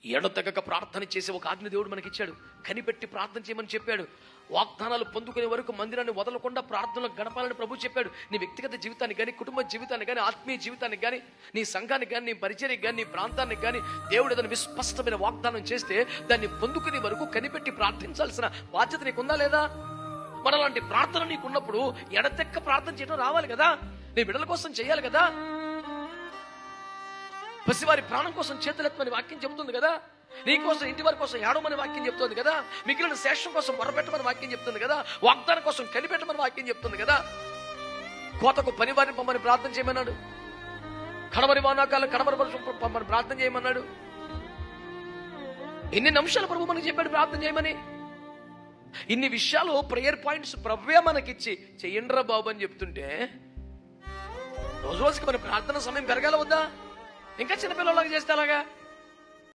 ఎడతెగక ప్రార్థన చేసే ఒక ఆజ్ఞ దేవుడు మనకిచ్చాడు. కనిపెట్టి ప్రార్థన చేయమని చెప్పాడు. వాగ్దానాలు పొందుకునే వరకు మందిరాన్ని వదలకుండా ప్రార్థనలు గడపాలని ప్రభు చెప్పాడు. నీ వ్యక్తిగత జీవితానికి కానీ, కుటుంబ జీవితానికి కానీ, ఆత్మీయ జీవితానికి కానీ, నీ సంఘానికి కానీ, నీ పరిచర్యకి కానీ, నీ ప్రాంతానికి కానీ దేవుడు ఏదైనా విస్పష్టమైన వాగ్దానం చేస్తే దాన్ని పొందుకునే వరకు కనిపెట్టి ప్రార్థించాల్సిన బాధ్యత నీకుందా లేదా? మనలాంటి ప్రార్థన నీకున్నప్పుడు ఎడతెక్క ప్రార్థన చేయడం రావాలి కదా. నీ బిడ్డల కోసం చేయాలి కదా. పసివారి ప్రాణం కోసం చేతులెత్తమని వాక్యం చెబుతుంది కదా. నీ కోసం, ఇంటి వారి కోసం ఏడవమని వాక్యం చెప్తుంది కదా. మిగిలిన శేషం కోసం మొరపెట్టమని వాక్యం చెప్తుంది కదా. వాగ్దానం కోసం కనిపెట్టమని వాక్యం చెప్తుంది కదా. కోతకు పనివారిని పంపని ప్రార్థన చేయమన్నాడు. కడమరి వానాకాలం కడమరి పంపని ప్రార్థన చేయమన్నాడు. ఎన్ని అంశాలు ప్రభు మనకి చెప్పాడు ప్రార్థన చేయమని. ఇన్ని విషయాలు ప్రేయర్ పాయింట్స్ ప్రభువే మనకిచ్చి చెయ్యండిరా బాబు అని చెప్తుంటే రోజు రోజుకి మన ప్రార్థన సమయం పెరగాల వద్దా? ఇంకా చిన్నపిల్లలాగా చేస్తే అలాగా?